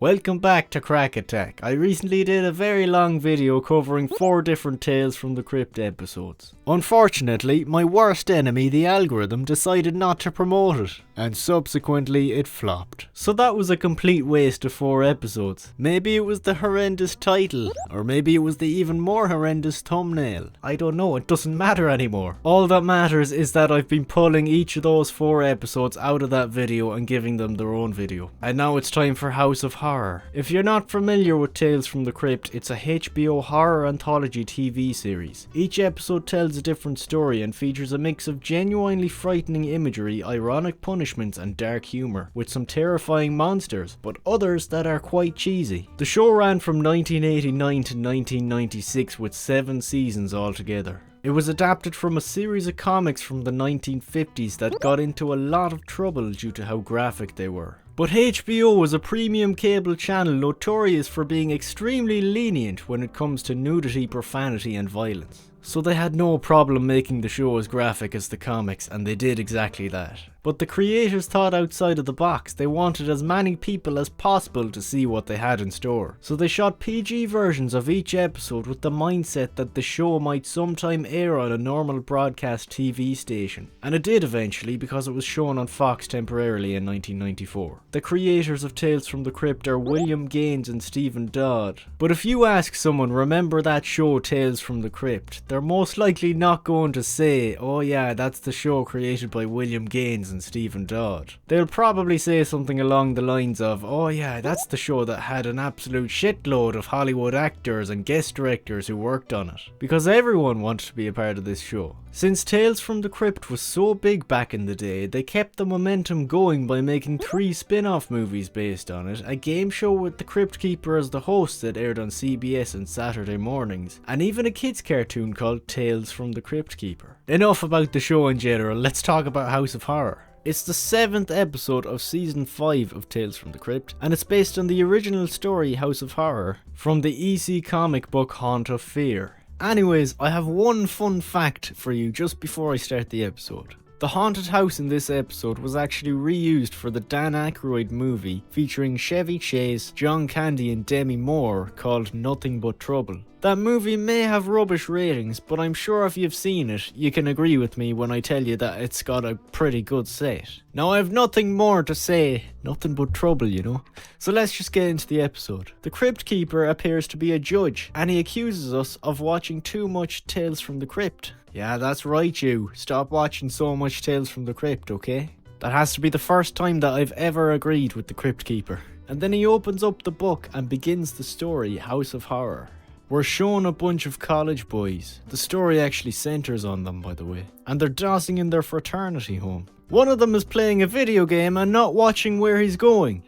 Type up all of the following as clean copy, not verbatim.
Welcome back to Crack Attack. I recently did a very long video covering 4 different Tales from the Crypt episodes. Unfortunately, my worst enemy, the algorithm, decided not to promote it, and subsequently it flopped. So that was a complete waste of 4 episodes. Maybe it was the horrendous title, or maybe it was the even more horrendous thumbnail. I don't know, it doesn't matter anymore. All that matters is that I've been pulling each of those 4 episodes out of that video and giving them their own video. And now it's time for House of Horror. If you're not familiar with Tales from the Crypt, it's a HBO Horror Anthology TV series. Each episode tells a different story and features a mix of genuinely frightening imagery, ironic punishments and dark humour, with some terrifying monsters, but others that are quite cheesy. The show ran from 1989 to 1996 with 7 seasons altogether. It was adapted from a series of comics from the 1950s that got into a lot of trouble due to how graphic they were. But HBO was a premium cable channel notorious for being extremely lenient when it comes to nudity, profanity and violence. So they had no problem making the show as graphic as the comics, and they did exactly that. But the creators thought outside of the box. They wanted as many people as possible to see what they had in store. So they shot PG versions of each episode with the mindset that the show might sometime air on a normal broadcast TV station. And it did eventually, because it was shown on Fox temporarily in 1994. The creators of Tales from the Crypt are William Gaines and Stephen Dodd. But if you ask someone, remember that show Tales from the Crypt, they're most likely not going to say, oh yeah, that's the show created by William Gaines and Stephen Dodd. They'll probably say something along the lines of, oh yeah, that's the show that had an absolute shitload of Hollywood actors and guest directors who worked on it. Because everyone wanted to be a part of this show. Since Tales from the Crypt was so big back in the day, they kept the momentum going by making 3 spin-off movies based on it, a game show with the Crypt Keeper as the host that aired on CBS on Saturday mornings, and even a kids cartoon called Tales from the Crypt Keeper. Enough about the show in general, let's talk about House of Horror. It's the 7th episode of season 5 of Tales from the Crypt, and it's based on the original story House of Horror from the EC comic book Haunt of Fear. Anyways, I have one fun fact for you just before I start the episode. The haunted house in this episode was actually reused for the Dan Aykroyd movie featuring Chevy Chase, John Candy and Demi Moore called Nothing But Trouble. That movie may have rubbish ratings, but I'm sure if you've seen it, you can agree with me when I tell you that it's got a pretty good set. Now I have nothing more to say, nothing but trouble, you know. So let's just get into the episode. The Crypt Keeper appears to be a judge, and he accuses us of watching too much Tales from the Crypt. Yeah, that's right you, stop watching so much Tales from the Crypt, okay? That has to be the first time that I've ever agreed with the Crypt Keeper. And then he opens up the book and begins the story, House of Horror. We're shown a bunch of college boys. The story actually centres on them, by the way. And they're dossing in their fraternity home. One of them is playing a video game and not watching where he's going.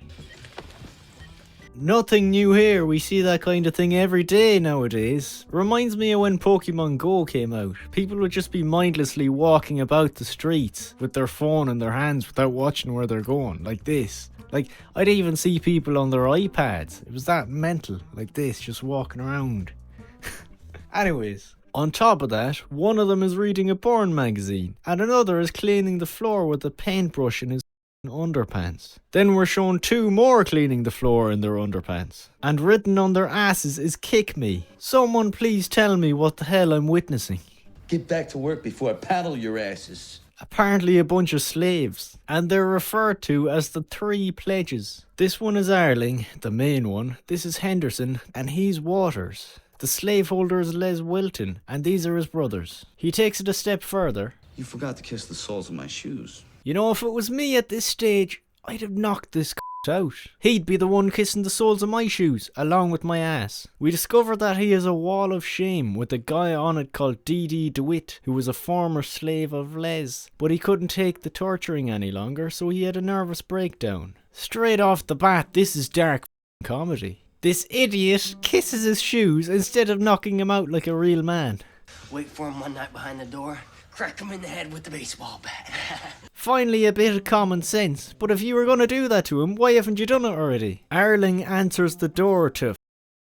Nothing new here, we see that kind of thing every day nowadays. Reminds me of when Pokemon Go came out. People would just be mindlessly walking about the streets with their phone in their hands without watching where they're going, like this. Like, I'd even see people on their iPads. It was that mental, like this, just walking around. Anyways, on top of that, one of them is reading a porn magazine, and another is cleaning the floor with a paintbrush in his underpants. Then we're shown 2 more cleaning the floor in their underpants. And written on their asses is "kick me." Someone please tell me what the hell I'm witnessing. Get back to work before I paddle your asses. Apparently a bunch of slaves, and they're referred to as the 3 pledges. This one is Arling, the main one, this is Henderson, and he's Waters. The slaveholder is Les Wilton, and these are his brothers. He takes it a step further. You forgot to kiss the soles of my shoes. You know, if it was me at this stage, I'd have knocked this out. He'd be the one kissing the soles of my shoes, along with my ass. We discover that he has a wall of shame with a guy on it called D.D. DeWitt, who was a former slave of Les. But he couldn't take the torturing any longer, so he had a nervous breakdown. Straight off the bat, this is dark comedy. This idiot kisses his shoes instead of knocking him out like a real man. Wait for him one night behind the door, crack him in the head with the baseball bat. Finally a bit of common sense, but if you were going to do that to him, why haven't you done it already? Arling answers the door to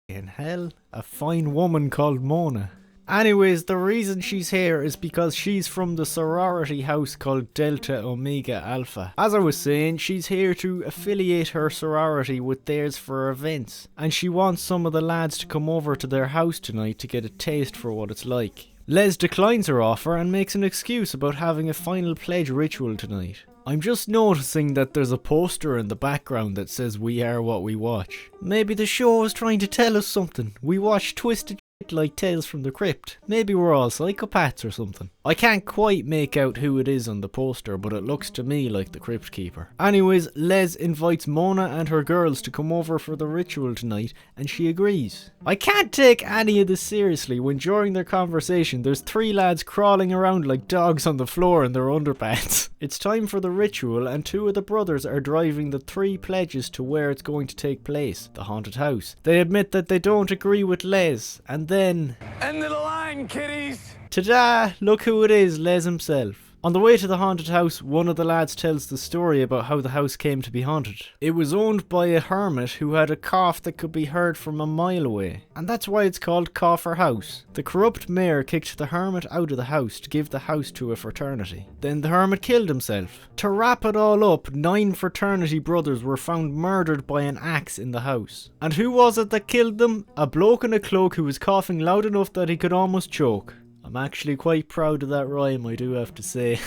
in hell, a fine woman called Mona. Anyways, the reason she's here is because she's from the sorority house called Delta Omega Alpha. As I was saying, she's here to affiliate her sorority with theirs for events, and she wants some of the lads to come over to their house tonight to get a taste for what it's like. Les declines her offer and makes an excuse about having a final pledge ritual tonight. I'm just noticing that there's a poster in the background that says "We are what we watch." Maybe the show is trying to tell us something. We watch twisted shit like Tales from the Crypt. Maybe we're all psychopaths or something. I can't quite make out who it is on the poster, but it looks to me like the Crypt Keeper. Anyways, Les invites Mona and her girls to come over for the ritual tonight, and she agrees. I can't take any of this seriously when during their conversation there's 3 lads crawling around like dogs on the floor in their underpants. It's time for the ritual, and 2 of the brothers are driving the 3 pledges to where it's going to take place, the haunted house. They admit that they don't agree with Les, and then... End of the line, kiddies! Ta-da! Look who it is, Les himself. On the way to the haunted house, one of the lads tells the story about how the house came to be haunted. It was owned by a hermit who had a cough that could be heard from a mile away, and that's why it's called Coffer House. The corrupt mayor kicked the hermit out of the house to give the house to a fraternity. Then the hermit killed himself. To wrap it all up, 9 fraternity brothers were found murdered by an axe in the house. And who was it that killed them? A bloke in a cloak who was coughing loud enough that he could almost choke. I'm actually quite proud of that rhyme, I do have to say.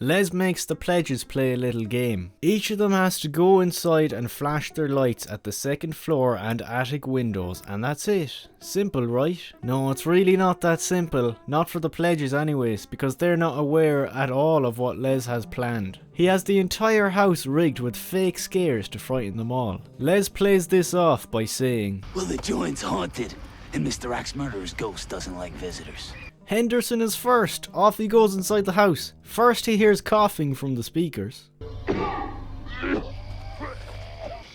Les makes the pledges play a little game. Each of them has to go inside and flash their lights at the 2nd floor and attic windows, and that's it. Simple, right? No, it's really not that simple. Not for the pledges anyways, because they're not aware at all of what Les has planned. He has the entire house rigged with fake scares to frighten them all. Les plays this off by saying, "Well, the joint's haunted, and Mr. Axe Murderer's ghost doesn't like visitors." Henderson is first. Off he goes inside the house. First he hears coughing from the speakers.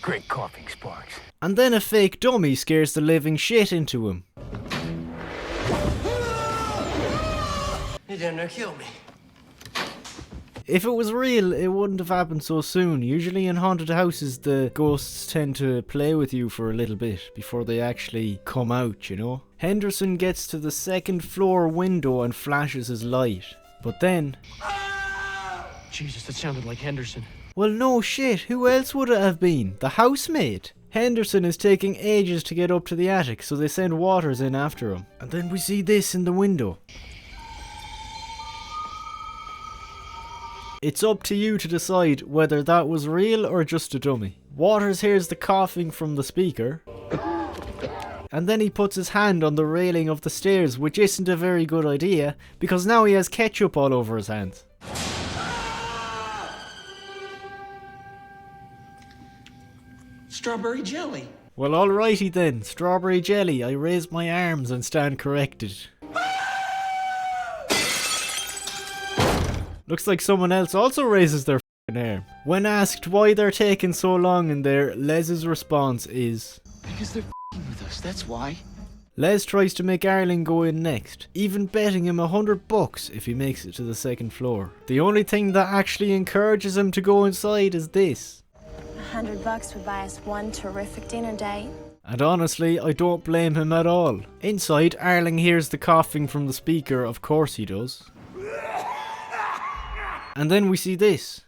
Great coughing, Sparks. And then a fake dummy scares the living shit into him. He didn't kill me. If it was real, it wouldn't have happened so soon. Usually in haunted houses, the ghosts tend to play with you for a little bit before they actually come out, you know? Henderson gets to the 2nd floor window and flashes his light. But then... Jesus, that sounded like Henderson. Well, no shit, who else would it have been? The housemaid? Henderson is taking ages to get up to the attic, so they send Waters in after him. And then we see this in the window. It's up to you to decide whether that was real or just a dummy. Waters hears the coughing from the speaker, and then he puts his hand on the railing of the stairs, which isn't a very good idea, because now he has ketchup all over his hands. Strawberry jelly. Well, alrighty then, strawberry jelly. I raise my arms and stand corrected. Looks like someone else also raises their f***ing arm. When asked why they're taking so long in there, Les's response is... Because they're f***ing with us, that's why. Les tries to make Arlen go in next, even betting him $100 if he makes it to the 2nd floor. The only thing that actually encourages him to go inside is this. $100 would buy us one terrific dinner date. And honestly, I don't blame him at all. Inside, Arlen hears the coughing from the speaker, of course he does. And then we see this.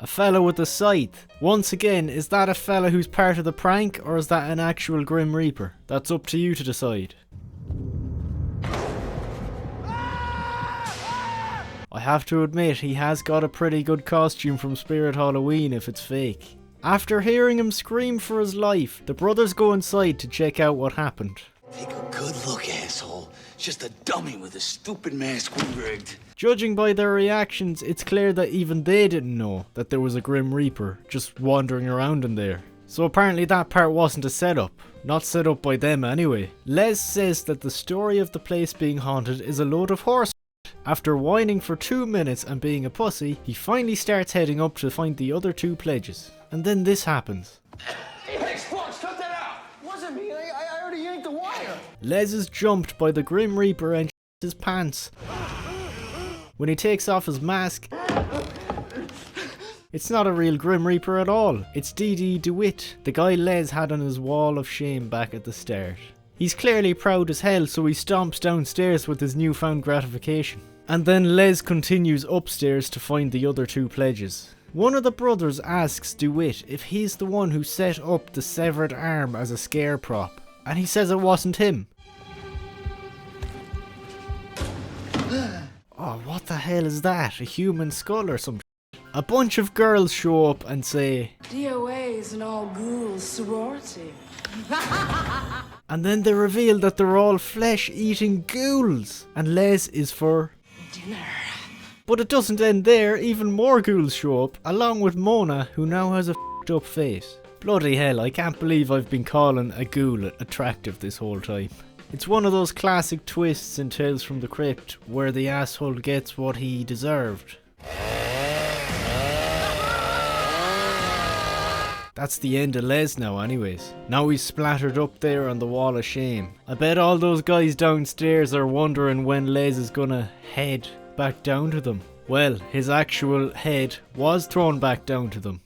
A fella with a scythe. Once again, is that a fella who's part of the prank, or is that an actual Grim Reaper? That's up to you to decide. I have to admit, he has got a pretty good costume from Spirit Halloween if it's fake. After hearing him scream for his life, the brothers go inside to check out what happened. Take a good look, asshole. It's just a dummy with a stupid mask we rigged. Judging by their reactions, it's clear that even they didn't know that there was a Grim Reaper just wandering around in there. So apparently that part wasn't a setup. Not set up by them anyway. Les says that the story of the place being haunted is a load of horse. After whining for 2 minutes and being a pussy, he finally starts heading up to find the other 2 pledges. And then this happens. Hey, Sparks, cut that out! Wasn't me, I already yanked the wire! Les is jumped by the Grim Reaper and his pants. When he takes off his mask, it's not a real Grim Reaper at all. It's D.D. DeWitt, the guy Les had on his wall of shame back at the start. He's clearly proud as hell, so he stomps downstairs with his newfound gratification. And then Les continues upstairs to find the other two pledges. One of the brothers asks DeWitt if he's the one who set up the severed arm as a scare prop, and he says it wasn't him. Oh, what the hell is that? A human skull or some shit? A bunch of girls show up and say, DOA is an all-ghouls sorority. and then they reveal that they're all flesh-eating ghouls, and Les is for Dinner. But it doesn't end there, even more ghouls show up, along with Mona, who now has a f***ed up face. Bloody hell, I can't believe I've been calling a ghoul attractive this whole time. It's one of those classic twists in Tales from the Crypt, where the asshole gets what he deserved. That's the end of Les now anyways. Now he's splattered up there on the wall of shame. I bet all those guys downstairs are wondering when Les is gonna head back down to them. Well, his actual head was thrown back down to them.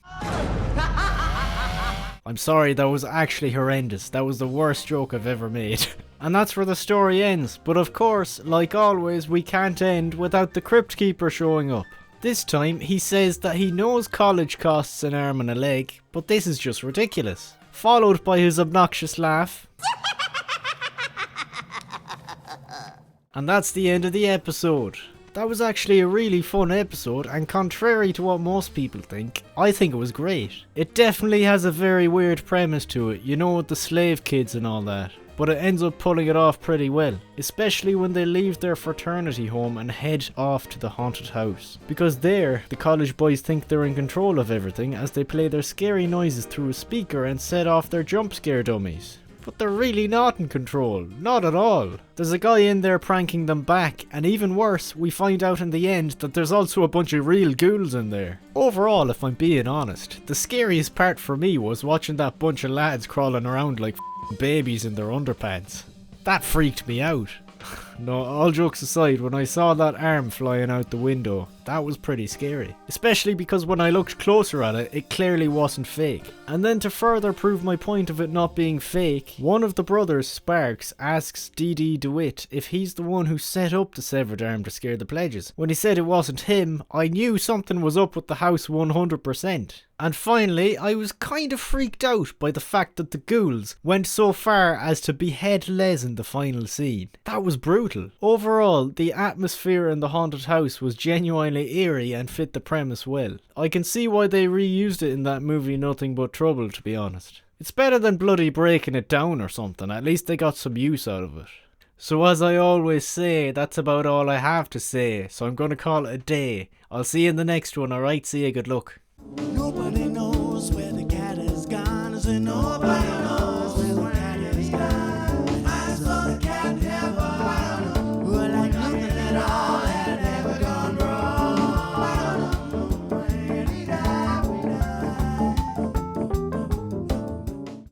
I'm sorry, that was actually horrendous. That was the worst joke I've ever made. And that's where the story ends. But of course, like always, we can't end without the Crypt Keeper showing up. This time, he says that he knows college costs an arm and a leg, but this is just ridiculous. Followed by his obnoxious laugh. And that's the end of the episode. That was actually a really fun episode, and contrary to what most people think, I think it was great. It definitely has a very weird premise to it, you know, with the slave kids and all that. But it ends up pulling it off pretty well, especially when they leave their fraternity home and head off to the haunted house. Because there, the college boys think they're in control of everything as they play their scary noises through a speaker and set off their jump scare dummies. But they're really not in control, not at all. There's a guy in there pranking them back, and even worse, we find out in the end that there's also a bunch of real ghouls in there. Overall, if I'm being honest, the scariest part for me was watching that bunch of lads crawling around like babies in their underpants. That freaked me out. No, all jokes aside, when I saw that arm flying out the window, that was pretty scary. Especially because when I looked closer at it, it clearly wasn't fake. And then to further prove my point of it not being fake, one of the brothers, Sparks, asks D.D. DeWitt if he's the one who set up the severed arm to scare the pledges. When he said it wasn't him, I knew something was up with the house 100%. And finally, I was kind of freaked out by the fact that the ghouls went so far as to behead Les in the final scene. That was brutal. Overall, the atmosphere in the haunted house was genuinely eerie and fit the premise well. I can see why they reused it in that movie Nothing But Trouble, to be honest. It's better than bloody breaking it down or something, at least they got some use out of it. So as I always say, that's about all I have to say, so I'm gonna call it a day. I'll see you in the next one, alright? See you, good luck. Nobody knows where to